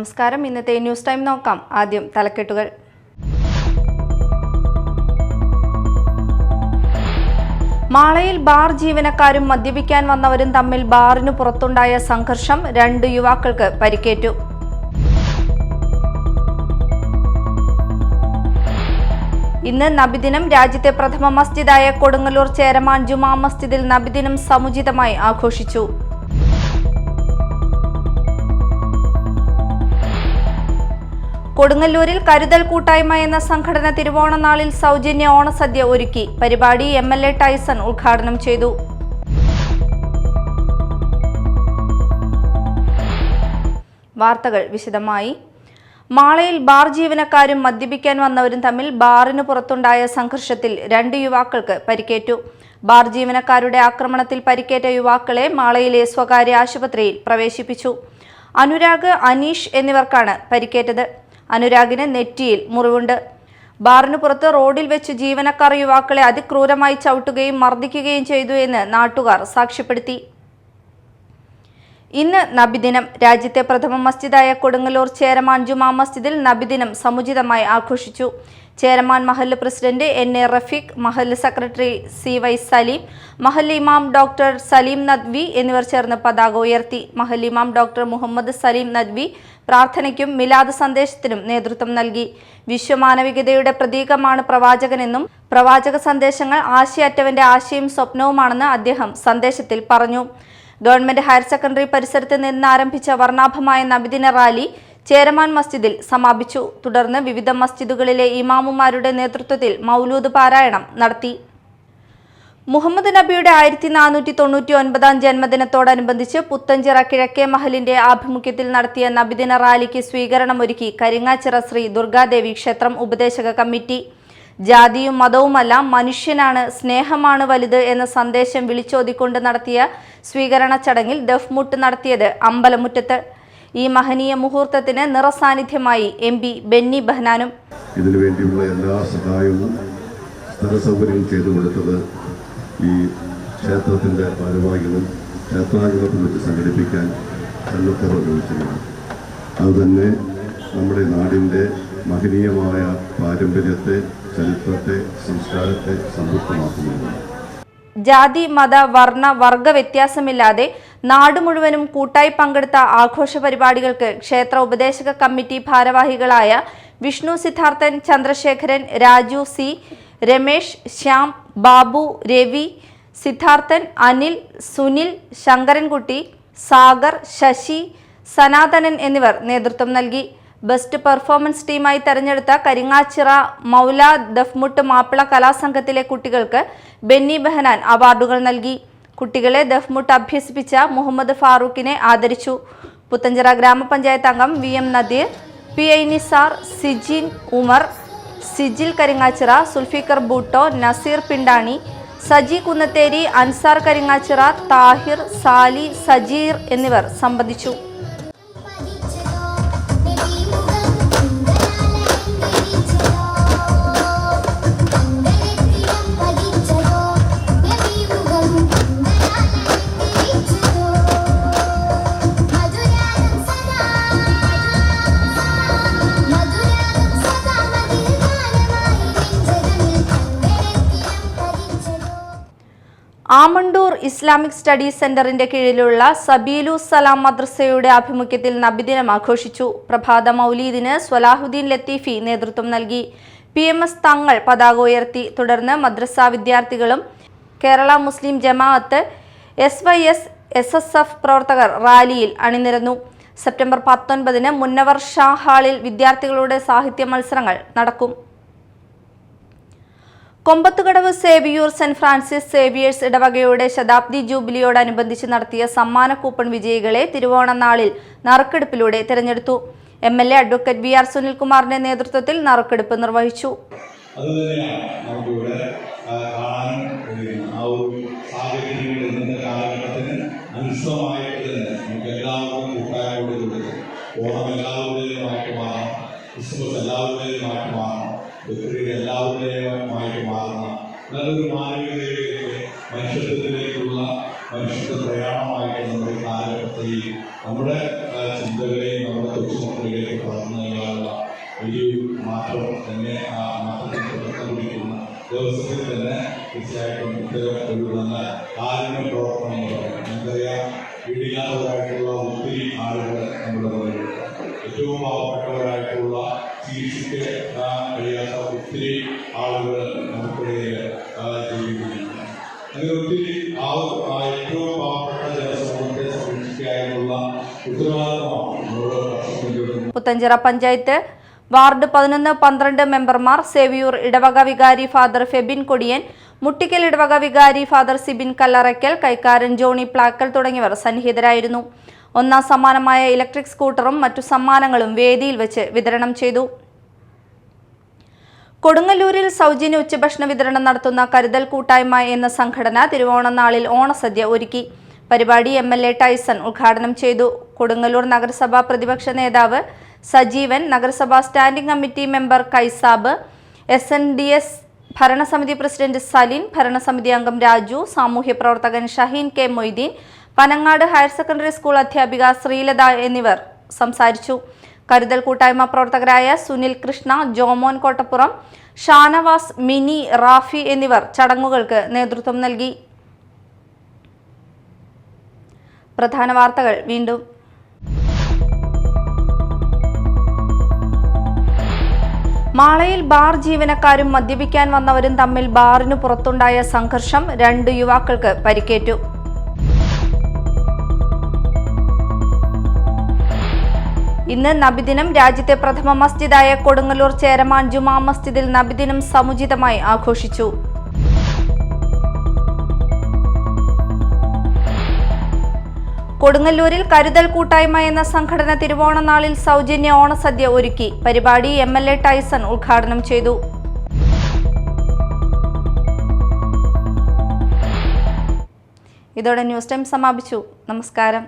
നമസ്കാരം. ഇന്നത്തെ news time നോക്കാം. ആദ്യം തലക്കെട്ടുകൾ. മാളയിൽ ബാർ ജീവനക്കാരും മദ്യപിക്കാൻ വന്നവരും തമ്മിൽ ബാറിനു പുറത്തുണ്ടായ സംഘർഷം, 2 യുവാക്കൾക്ക് പരിക്കേറ്റു. ഇന്ന് നബിദിനം. രാജ്യത്തെ പ്രഥമ മസ്ജിദായ കൊടുങ്ങല്ലൂർ ചേരമാൻ ജുമാ മസ്ജിദിൽ നബിദിനം സമുചിതമായി ആഘോഷിച്ചു. കൊടുങ്ങല്ലൂരിൽ കരുതൽ കൂട്ടായ്മ എന്ന സംഘടന തിരുവോണനാളിൽ സൗജന്യ ഓണസദ്യ ഒരുക്കി. പരിപാടി MLA ടൈസൺ ഉദ്ഘാടനം ചെയ്തു. വാർത്തകൾ വിശദമായി. മാളയിൽ ബാർ ജീവനക്കാരും മദ്യപിക്കാൻ വന്നവരും തമ്മിൽ ബാറിന് പുറത്തുണ്ടായ സംഘർഷത്തിൽ 2 യുവാക്കൾക്ക് പരിക്കേറ്റു. ബാർ ജീവനക്കാരുടെ ആക്രമണത്തിൽ പരിക്കേറ്റ യുവാക്കളെ മാളയിലെ സ്വകാര്യ ആശുപത്രിയിൽ പ്രവേശിപ്പിച്ചു. അനുരാഗ്, അനീഷ് എന്നിവർക്കാണ് പരിക്കേറ്റത്. അനുരാഗിന് നെറ്റിയിൽ മുറിവുണ്ട്. ബാറിന് പുറത്ത് റോഡിൽ വെച്ച് ജീവനക്കാർ യുവാക്കളെ അതിക്രൂരമായി ചവിട്ടുകയും മർദ്ദിക്കുകയും ചെയ്തു എന്ന് നാട്ടുകാർ സാക്ഷ്യപ്പെടുത്തി. ഇന്ന് നബിദിനം. രാജ്യത്തെ പ്രഥമ മസ്ജിദായ കൊടുങ്ങല്ലൂർ ചേരമാൻ ജുമാ മസ്ജിദിൽ നബിദിനം സമുചിതമായി ആഘോഷിച്ചു. ചേരമാൻ മഹല്ല് പ്രസിഡന്റ് NA റഫീഖ്, മഹല്ല് സെക്രട്ടറി CY സലീം, മഹല്ല് ഇമാം ഡോക്ടർ സലീം നദ്വി എന്നിവർ ചേർന്ന് പതാക ഉയർത്തി. മഹല്ല് ഇമാം ഡോക്ടർ മുഹമ്മദ് സലീം നദ്വി പ്രാർത്ഥനയ്ക്കും മിലാദ് സന്ദേശത്തിനും നേതൃത്വം നൽകി. വിശ്വമാനവികതയുടെ പ്രതീകമാണ് പ്രവാചകനെന്നും പ്രവാചക സന്ദേശങ്ങൾ ആശയറ്റവന്റെ ആശയും സ്വപ്നവുമാണെന്ന് അദ്ദേഹം സന്ദേശത്തിൽ പറഞ്ഞു. ഗവൺമെന്റ് ഹയർ സെക്കൻഡറി പരിസരത്ത് നിന്ന് ആരംഭിച്ച വർണ്ണാഭമായ നബിദിന റാലി ചേരമാൻ മസ്ജിദിൽ സമാപിച്ചു. തുടർന്ന് വിവിധ മസ്ജിദുകളിലെ ഇമാമുമാരുടെ നേതൃത്വത്തിൽ മൗലൂദ് പാരായണം നടത്തി. മുഹമ്മദ് നബിയുടെ 1499 ജന്മദിനത്തോടനുബന്ധിച്ച് പുത്തഞ്ചിറ കിഴക്കേ മഹലിന്റെ ആഭിമുഖ്യത്തിൽ നടത്തിയ നബിദിന റാലിക്ക് സ്വീകരണമൊരുക്കി കരിങ്ങാച്ചിറ ശ്രീ ദുർഗാദേവി ക്ഷേത്രം ഉപദേശക കമ്മിറ്റി. ജാതിയും മതവുമല്ല, മനുഷ്യനാണ്, സ്നേഹമാണ് വലുത് എന്ന സന്ദേശം വിളിച്ചോതിക്കൊണ്ട് നടത്തിയ സ്വീകരണ ചടങ്ങിൽ ദഫ്മുട്ട് നടത്തിയത് അമ്പലമുറ്റത്ത്. ഈ മഹനീയ മുഹൂർത്തത്തിന് നിറസാന്നിധ്യമായി MP ബെന്നി ബെഹനാനും. ഇതിനു വേണ്ടിയുള്ള എല്ലാ സഹായവും സ്ഥലസൗകര്യവും ചെയ്തു കൊടുത്തത് ഈ ക്ഷേത്രത്തിൻ്റെ ഭാരവാഹികളും ക്ഷേത്രാങ്കണത്തിൽ വെച്ച് സംഘടിപ്പിക്കാൻ സന്നദ്ധത പ്രകടിപ്പിച്ചതാണ്. അതുതന്നെ നമ്മുടെ നാടിൻ്റെ മഹനീയമായ പാരമ്പര്യത്തെ, ചരിത്രത്തെ, സംസ്കാരത്തെ സമൃദ്ധമാക്കുന്നുണ്ട്. ജാതി, മത, വർണ്ണ, വർഗ വ്യത്യാസമില്ലാതെ നാട് മുഴുവനും കൂട്ടായി പങ്കെടുത്ത ആഘോഷ പരിപാടികൾക്ക് ക്ഷേത്ര ഉപദേശക കമ്മിറ്റി ഭാരവാഹികളായ വിഷ്ണു സിദ്ധാർത്ഥൻ, ചന്ദ്രശേഖരൻ, രാജു C, രമേശ്, ശ്യാം, ബാബു, രവി, സിദ്ധാർത്ഥൻ, അനിൽ, സുനിൽ, ശങ്കരൻകുട്ടി, സാഗർ, ശശി, സനാതനൻ എന്നിവർ നേതൃത്വം നൽകി. ബെസ്റ്റ് പെർഫോമൻസ് ടീമായി തെരഞ്ഞെടുത്ത കരിങ്ങാച്ചിറ മൗല ദഫ്മുട്ട് മാപ്പിള കലാസംഘത്തിലെ കുട്ടികൾക്ക് ബെന്നി ബെഹനാൻ അവാർഡുകൾ നൽകി. കുട്ടികളെ ദഫ്മുട്ട് അഭ്യസിപ്പിച്ച മുഹമ്മദ് ഫാറൂഖിനെ ആദരിച്ചു. പുത്തഞ്ചിറ ഗ്രാമപഞ്ചായത്ത് അംഗം VM നദീർ, PI നിസാർ, സിജിൻ ഉമർ, സിജിൽ കരിങ്ങാച്ചിറ, സുൽഫിക്കർ ബൂട്ടോ, നസീർ പിണ്ടാണി, സജി കുന്നത്തേരി, അൻസാർ കരിങ്ങാച്ചിറ, താഹിർ, സാലി, സജീർ എന്നിവർ സംബന്ധിച്ചു. ആമണ്ടൂർ ഇസ്ലാമിക് സ്റ്റഡീസ് സെന്ററിന്റെ കീഴിലുള്ള സബീലു സലാം മദ്രസയുടെ ആഭിമുഖ്യത്തിൽ നബിദിനം ആഘോഷിച്ചു. പ്രഭാത മൗലീദിന് സ്വലാഹുദ്ദീൻ ലത്തീഫി നേതൃത്വം നൽകി. PMS തങ്ങൾ പതാക ഉയർത്തി. തുടർന്ന് മദ്രസ വിദ്യാർത്ഥികളും കേരള മുസ്ലിം ജമാഅത്ത്, SYS, SSF പ്രവർത്തകർ റാലിയിൽ അണിനിരന്നു. സെപ്റ്റംബർ 19-ന് മുന്നവർ ഷാ ഹാളിൽ വിദ്യാർത്ഥികളുടെ സാഹിത്യ മത്സരങ്ങൾ നടക്കും. കൊമ്പത്തുകടവ് സേവിയൂർ സെന്റ് ഫ്രാൻസിസ് സേവിയേഴ്സ് ഇടവകയുടെ ശതാബ്ദി ജൂബിലിയോടനുബന്ധിച്ച് നടത്തിയ സമ്മാന കൂപ്പൺ വിജയികളെ തിരുവോണനാളിൽ നറുക്കെടുപ്പിലൂടെ തിരഞ്ഞെടുത്തു. MLA അഡ്വക്കേറ്റ് VR സുനിൽകുമാറിന്റെ നേതൃത്വത്തിൽ നറുക്കെടുപ്പ് നിർവഹിച്ചു. എല്ലാവരുടെയുമായിട്ട് മാറുന്ന നല്ലൊരു മാനവികതയിലേക്ക്, മനുഷ്യത്വത്തിലേക്കുള്ള മനുഷ്യത്വ പ്രയാണമായിട്ട് നമ്മുടെ കാലഘട്ടത്തിൽ നമ്മുടെ ചിന്തകളെയും നമ്മുടെ കൊച്ചുമക്കളിലേക്ക് പകർന്നു നൽകാനുള്ള വലിയൊരു മാറ്റം തന്നെ ആ മാറ്റത്തിൽ തുടക്കം കുറിക്കുന്ന ദിവസത്തിൽ തന്നെ തീർച്ചയായിട്ടും ഇത്തരം ഒരു നല്ല കാരുണ്യ പ്രവർത്തനം എന്ന് പറയാം. നമുക്കറിയാം, വീടില്ലാത്തവരായിട്ടുള്ള ഒത്തിരി ആളുകൾ നമ്മുടെ മുന്നിലുണ്ട്. ഏറ്റവും പാവപ്പെട്ടവരായിട്ടുള്ള ചികിത്സയ്ക്ക് കഴിയാത്ത ഒത്തിരി ആളുകൾ നമുക്കിടയിൽ ജീവിക്കുന്നുണ്ട്. അങ്ങനെ ഒത്തിരി ഏറ്റവും പാവപ്പെട്ട ജനസമൂഹത്തെ സംരക്ഷിക്കാനുള്ള ഉത്തരവാദിത്തമാണ്. പുത്തഞ്ചിറ പഞ്ചായത്ത് വാർഡ് 11, 12 മെമ്പർമാർ സേവിയൂർ ഇടവക വികാരി ഫാദർ ഫെബിൻ കൊടിയൻ, മുട്ടിക്കൽ ഇടവക വികാരി ഫാദർ സിബിൻ കല്ലറയ്ക്കൽ, കൈക്കാരൻ ജോണി പ്ലാക്കൽ തുടങ്ങിയവർ സന്നിഹിതരായിരുന്നു. ഒന്നാം സമ്മാനമായ ഇലക്ട്രിക് സ്കൂട്ടറും മറ്റു സമ്മാനങ്ങളും വേദിയിൽ വെച്ച് വിതരണം ചെയ്തു. കൊടുങ്ങല്ലൂരിൽ സൗജന്യ ഉച്ചഭക്ഷണ വിതരണം നടത്തുന്ന കരുതൽ കൂട്ടായ്മ എന്ന സംഘടന തിരുവോണനാളിൽ ഓണസദ്യ ഒരുക്കി. പരിപാടി MLA ടൈസൺ ഉദ്ഘാടനം ചെയ്തു. കൊടുങ്ങല്ലൂർ നഗരസഭാ പ്രതിപക്ഷ നേതാവ് സജീവൻ, നഗരസഭാ standing committee member Kaisab, SNDS ഭരണസമിതി പ്രസിഡന്റ് സലിൻ, ഭരണസമിതി അംഗം രാജു, സാമൂഹ്യ പ്രവർത്തകൻ Shaheen K. Moideen, Panangad higher secondary school അധ്യാപിക ശ്രീലത എന്നിവർ സംസാരിച്ചു. കരുതൽ കൂട്ടായ്മ പ്രവർത്തകരായ സുനിൽ കൃഷ്ണ, ജോമോൻ കോട്ടപ്പുറം, ഷാനവാസ്, മിനി, റാഫി എന്നിവർ ചടങ്ങുകൾക്ക് നേതൃത്വം നൽകി. പ്രധാന വാർത്തകൾ വീണ്ടും. മാളയിൽ ബാർ ജീവനക്കാരും മദ്യപിക്കാൻ വന്നവരും തമ്മിൽ ബാറിനു പുറത്തുണ്ടായ സംഘർഷം, 2 യുവാക്കൾക്ക് പരിക്കേറ്റു. ഇന്ന് നബിദിനം. രാജ്യത്തെ പ്രഥമ മസ്ജിദായ കൊടുങ്ങല്ലൂർ ചേരമാൻ ജുമാ മസ്ജിദിൽ നബിദിനം സമുചിതമായി ആഘോഷിച്ചു. കൊടുങ്ങല്ലൂരിൽ കരുതൽ കൂട്ടായ്മ എന്ന സംഘടന തിരുവോണനാളിൽ സൗജന്യ ഓണസദ്യ ഒരുക്കി. പരിപാടി MLA ടൈസൺ ഉദ്ഘാടനം ചെയ്തു. ഇതോടെ ന്യൂസ് ടൈം സമാപിച്ചു. നമസ്കാരം.